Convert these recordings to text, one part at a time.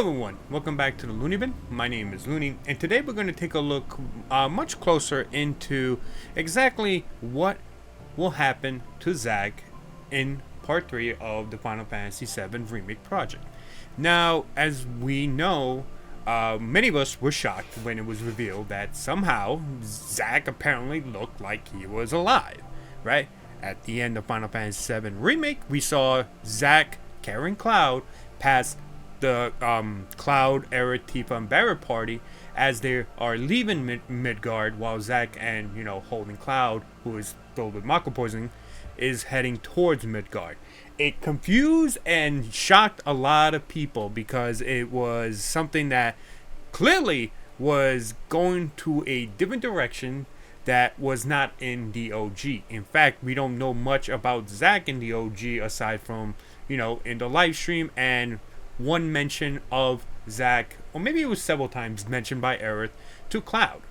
everyone, welcome back to the Looney Bin. My name is Looney, and today we're going to take a look much closer into exactly what will happen to Zack in Part 3 of the Final Fantasy VII Remake project. Now, as we know, many of us were shocked when it was revealed that somehow Zack apparently looked like he was alive, right? At the end of Final Fantasy VII Remake, we saw Zack carrying Cloud past the Cloud, Aerith, Tifa, and Barrett party as they are leaving Midgard, while Zack and, holding Cloud, who is filled with Mako poisoning, is heading towards Midgard. It confused and shocked a lot of people because it was something that clearly was going to a different direction that was not in the OG. In fact, we don't know much about Zack in the OG aside from, in the live stream and one mention of Zack, or maybe it was several times mentioned by Aerith, to Cloud.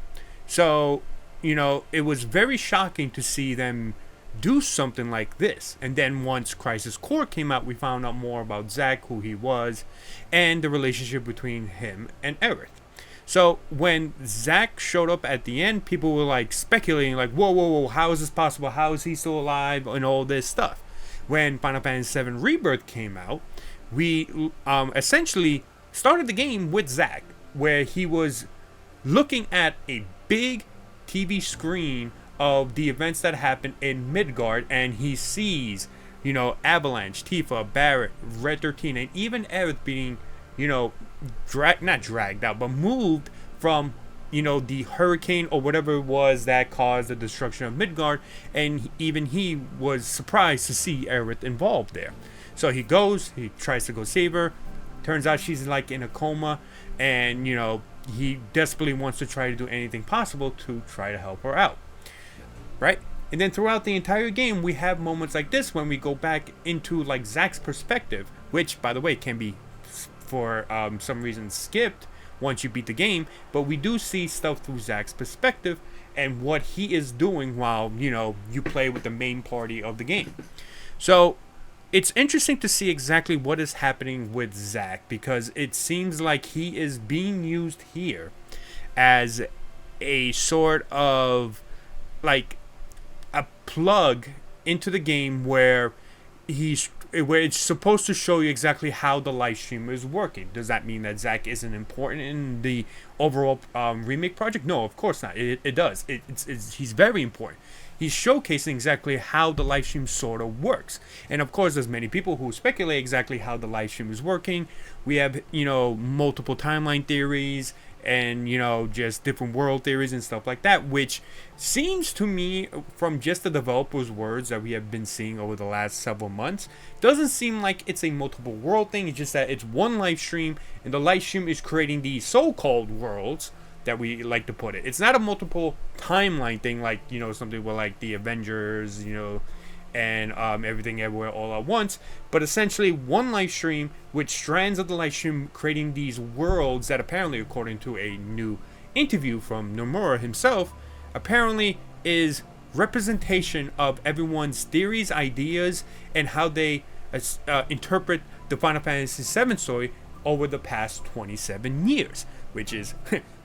So, it was very shocking to see them do something like this. And then once Crisis Core came out, we found out more about Zack, who he was, and the relationship between him and Aerith. So when Zack showed up at the end, people were like speculating, like, whoa, how is this possible? How is he still alive? And all this stuff. When Final Fantasy VII Rebirth came out, we essentially started the game with Zack, where he was looking at a big TV screen of the events that happened in Midgard, and he sees, Avalanche, Tifa, Barrett, Red 13, and even Aerith being, not dragged out, but moved from, the hurricane or whatever it was that caused the destruction of Midgard, and even he was surprised to see Aerith involved there. So he goes, he tries to go save her. Turns out she's like in a coma, and he desperately wants to try to do anything possible to try to help her out, right? And then throughout the entire game, we have moments like this when we go back into like Zack's perspective, which, by the way, can be for some reason skipped once you beat the game, but we do see stuff through Zack's perspective and what he is doing while you play with the main party of the game. So it's interesting to see exactly what is happening with Zack, because it seems like he is being used here as a sort of like a plug into the game where it's supposed to show you exactly how the live stream is working. Does that mean that Zack isn't important in the overall remake project? No, of course not. It does. He's very important. He's showcasing exactly how the live stream sort of works. And of course, there's many people who speculate exactly how the live stream is working. We have, multiple timeline theories and, just different world theories and stuff like that, which seems to me, from just the developers' words that we have been seeing over the last several months, doesn't seem like it's a multiple world thing. It's just that it's one live stream, and the live stream is creating these so-called worlds that we like to put it. It's not a multiple timeline thing like, something with like the Avengers, and everything everywhere all at once, but essentially one live stream with strands of the live stream creating these worlds that apparently, according to a new interview from Nomura himself, apparently is representation of everyone's theories, ideas, and how they interpret the Final Fantasy VII story over the past 27 years, which is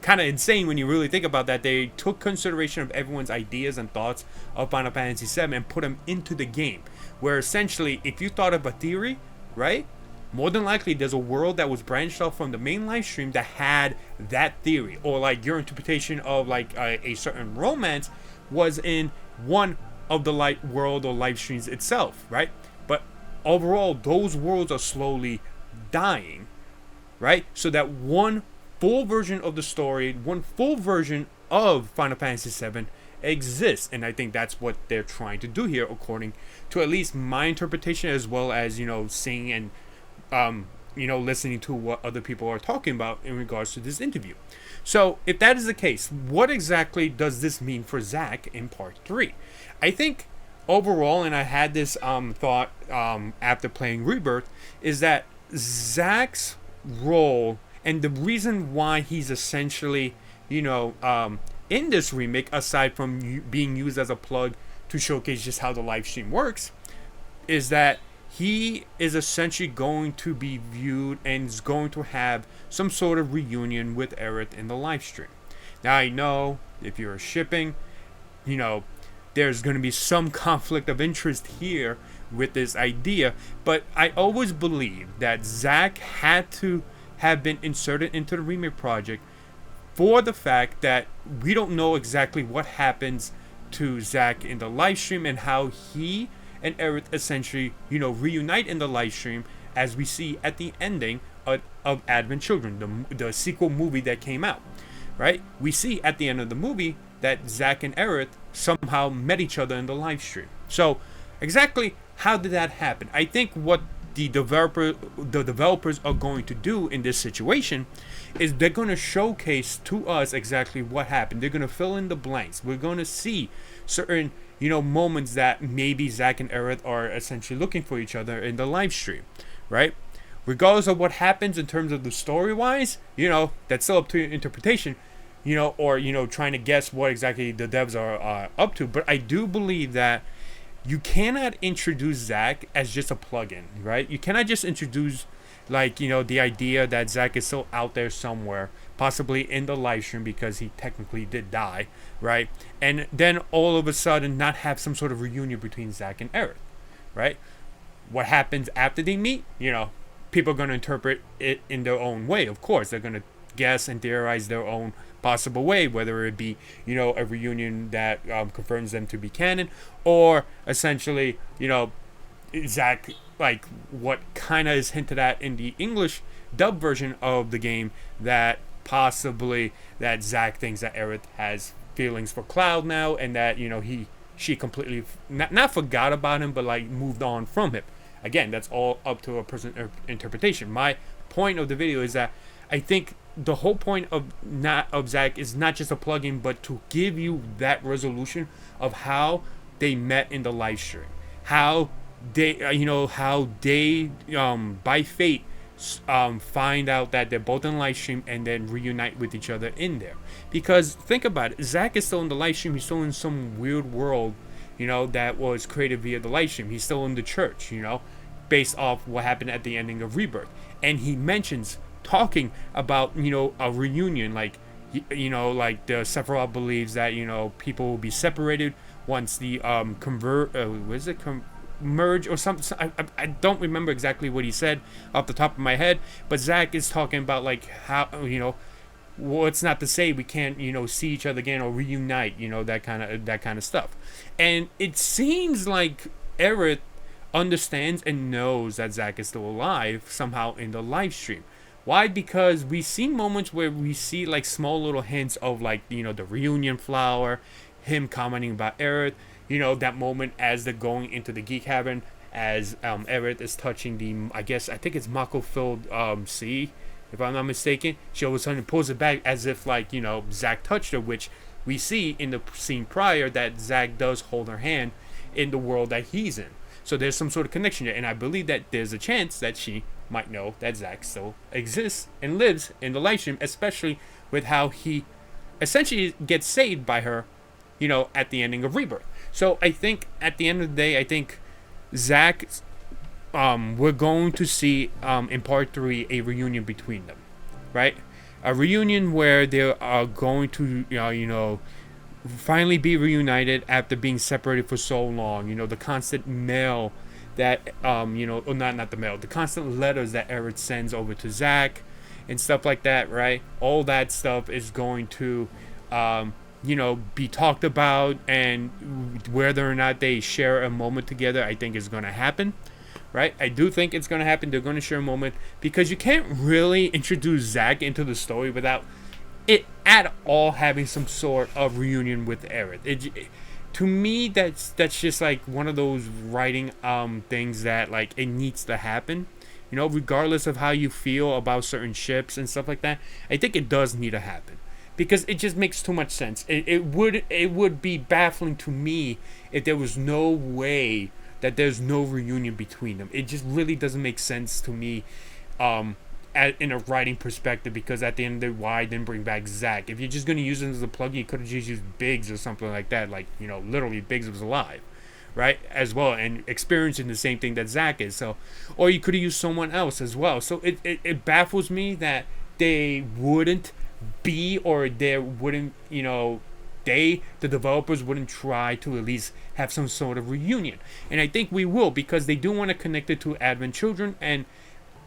kind of insane when you really think about that. They took consideration of everyone's ideas and thoughts of Final Fantasy VII and put them into the game, where essentially, if you thought of a theory, right, more than likely there's a world that was branched off from the main live stream that had that theory, or like your interpretation of like a certain romance was in one of the light world or live streams itself, right? But overall, those worlds are slowly dying, right? So that one full version of the story, one full version of Final Fantasy VII exists, and I think that's what they're trying to do here, according to at least my interpretation, as well as seeing and listening to what other people are talking about in regards to this interview. So if that is the case, what exactly does this mean for Zack in Part 3? I think overall, and I had this thought after playing Rebirth, is that Zack's role and the reason why he's essentially, in this remake, aside from being used as a plug to showcase just how the live stream works, is that he is essentially going to be viewed and is going to have some sort of reunion with Aerith in the live stream. Now I know if you're shipping, you know, there's going to be some conflict of interest here with this idea, but I always believe that Zack had to have been inserted into the remake project for the fact that we don't know exactly what happens to Zack in the live stream and how he and Aerith essentially, reunite in the live stream, as we see at the ending of Advent Children, the sequel movie that came out, right? We see at the end of the movie that Zack and Aerith somehow met each other in the live stream. So, exactly how did that happen? I think what the developers are going to do in this situation is they're going to showcase to us exactly what happened. They're going to fill in the blanks. We're going to see certain moments that maybe Zack and Aerith are essentially looking for each other in the live stream, right? Regardless of what happens in terms of the story wise, that's still up to your interpretation, or trying to guess what exactly the devs are up to. But I do believe that you cannot introduce Zack as just a plugin, right? You cannot just introduce, the idea that Zack is still out there somewhere, possibly in the live stream because he technically did die, right? And then all of a sudden not have some sort of reunion between Zack and Aerith, right? What happens after they meet? People are going to interpret it in their own way, of course. They're going to guess and theorize their own possible way, whether it be a reunion that confirms them to be canon, or essentially Zack, like what kind of is hinted at in the English dub version of the game, that possibly that Zack thinks that Aerith has feelings for Cloud now, and that she completely not forgot about him, but moved on from him. Again, that's all up to a person's interpretation. My point of the video is that I think the whole point of Zack is not just a plugin, but to give you that resolution of how they met in the live stream, how they, by fate, find out that they're both in live stream and then reunite with each other in there. Because think about it, Zack is still in the live stream. He's still in some weird world, that was created via the live stream. He's still in the church, based off what happened at the ending of Rebirth. And he mentions talking about a reunion, like the Sephiroth believes that people will be separated once the merge or something. I don't remember exactly what he said off the top of my head, but Zack is talking about how well, it's not to say we can't see each other again or reunite, that kind of stuff. And it seems like Aerith understands and knows that Zack is still alive somehow in the live stream. Why? Because we see moments where we see small little hints of the reunion flower, him commenting about Aerith, that moment as they're going into the Geek Cavern, as Aerith is touching the, I think it's Mako-filled sea, if I'm not mistaken. She all of a sudden pulls it back as if Zack touched her, which we see in the scene prior that Zack does hold her hand in the world that he's in. So there's some sort of connection there, and I believe that there's a chance that she might know that Zack still exists and lives in the live stream, especially with how he essentially gets saved by her, at the ending of Rebirth. So I think at the end of the day, I think Zack, we're going to see in part 3 a reunion between them, right? A reunion where they are going to, finally be reunited after being separated for so long. The constant mail that not the mail, the constant letters that Aerith sends over to Zack and stuff like that, right? All that stuff is going to be talked about, and whether or not they share a moment together, I think is going to happen, right? I do think it's going to happen. They're going to share a moment, because you can't really introduce Zack into the story without it at all having some sort of reunion with Aerith. To me, that's just one of those writing things that it needs to happen. Regardless of how you feel about certain ships and stuff like that, I think it does need to happen, because it just makes too much sense. It would be baffling to me if there was no way that there's no reunion between them. It just really doesn't make sense to me, in a writing perspective, because at the end of the day, why didn't bring back Zack? If you're just going to use him as a plug, you could have just used Biggs or something like that. Literally Biggs was alive, right, as well, and experiencing the same thing that Zack is. So, or you could have used someone else as well. So it baffles me that they wouldn't be, or there wouldn't, the developers wouldn't try to at least have some sort of reunion. And I think we will, because they do want to connect it to Advent Children, and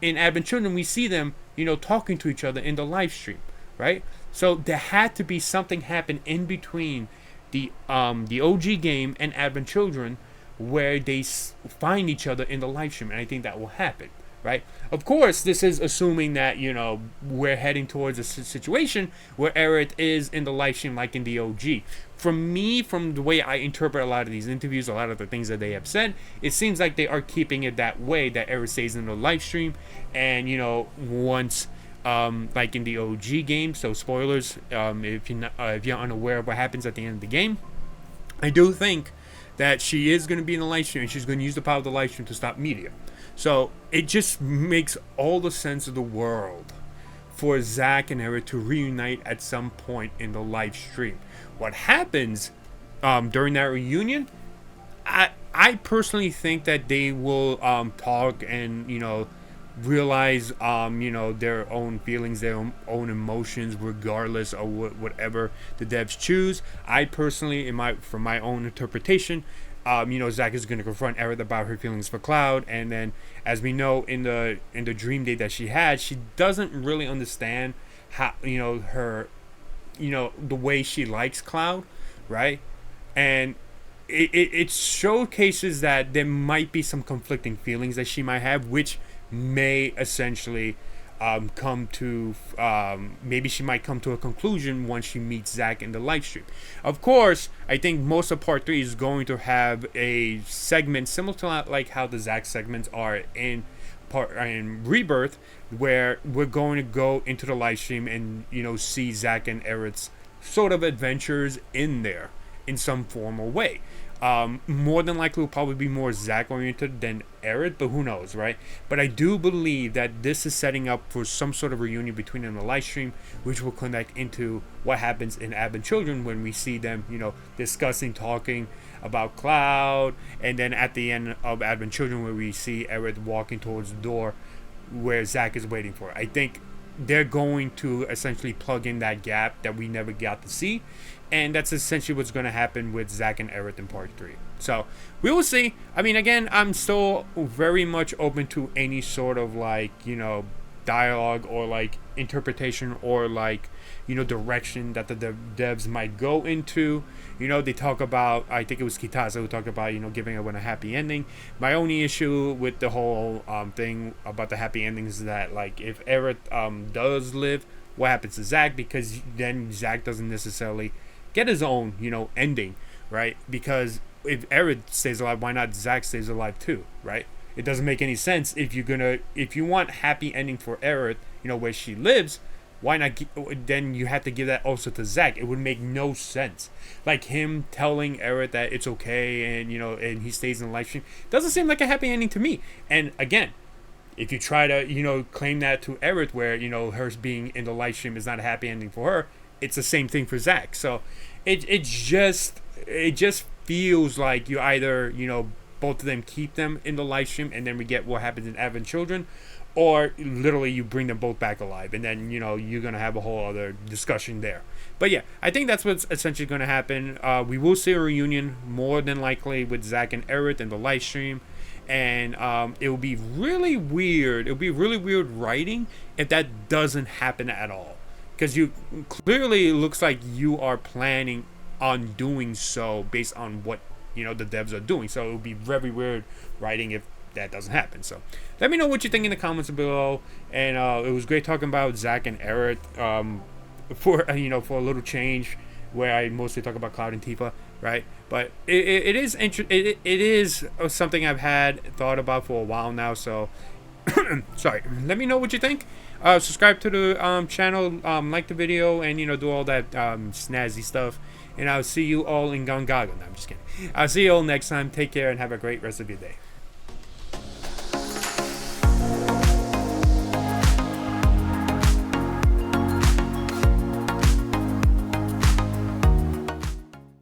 in Advent Children we see them, talking to each other in the live stream, right? So there had to be something happen in between the OG game and Advent Children where they find each other in the live stream, and I think that will happen, right? Of course, this is assuming that, we're heading towards a situation where Aerith is in the live stream like in the OG. From the way I interpret a lot of these interviews, a lot of the things that they have said, it seems like they are keeping it that way, that Aerith stays in the live stream, and, once, like in the OG game, so spoilers, if you're unaware of what happens at the end of the game, I do think that she is going to be in the live stream, and she's going to use the power of the live stream to stop media. So it just makes all the sense of the world for Zack and Aerith to reunite at some point in the live stream. What happens during that reunion, I personally think that they will talk and, realize their own feelings, their own emotions, regardless of whatever the devs choose. I personally, from my own interpretation, Zack is going to confront Aerith about her feelings for Cloud, and then, as we know, in the dream date that she had, she doesn't really understand how, her, the way she likes Cloud, right? And it showcases that there might be some conflicting feelings that she might have, which may essentially come to maybe she might come to a conclusion once she meets Zack in the live stream. Of course, I think most of part 3 is going to have a segment similar to like how the Zack segments are in Rebirth, where we're going to go into the live stream and see Zack and Aerith's sort of adventures in there in some form or way. More than likely will probably be more Zack oriented than Aerith, but who knows, right? But I do believe that this is setting up for some sort of reunion between them in the live stream, which will connect into what happens in Advent Children when we see them, discussing, talking about Cloud, and then at the end of Advent Children where we see Aerith walking towards the door where Zack is waiting for. I think they're going to essentially plug in that gap that we never got to see. And that's essentially what's going to happen with Zack and Aerith in part 3. So, we will see. I mean, again, I'm still very much open to any sort of, like, dialogue or, like, interpretation or, like, direction that the devs might go into. They talk about, I think it was Kitase who talked about, giving everyone a happy ending. My only issue with the whole thing about the happy endings is that, like, if Aerith does live, what happens to Zack? Because then Zack doesn't necessarily get his own, ending, right? Because if Aerith stays alive, why not Zack stays alive too, right? It doesn't make any sense if you want happy ending for Aerith, where she lives, why not? Then you have to give that also to Zack. It would make no sense. Like him telling Aerith that it's okay, and and he stays in the live stream, doesn't seem like a happy ending to me. And again, if you try to claim that to Aerith, where her being in the live stream is not a happy ending for her, it's the same thing for Zack. So it just feels like you either both of them keep them in the live stream and then we get what happens in Advent Children, or literally you bring them both back alive and then you're gonna have a whole other discussion there. But yeah, I think that's what's essentially gonna happen. We will see a reunion more than likely with Zack and Aerith in the live stream, and it will be really weird. It'll be really weird writing if that doesn't happen at all. Because you clearly, looks like you are planning on doing so based on what the devs are doing. So it would be very weird writing if that doesn't happen. So let me know what you think in the comments below. And it was great talking about Zack and Aerith for for a little change, where I mostly talk about Cloud and Tifa, right? But it is something I've had thought about for a while now. So sorry. Let me know what you think. Subscribe to the channel, like the video, and do all that snazzy stuff. And I'll see you all in Gongaga. No, I'm just kidding. I'll see you all next time. Take care and have a great rest of your day.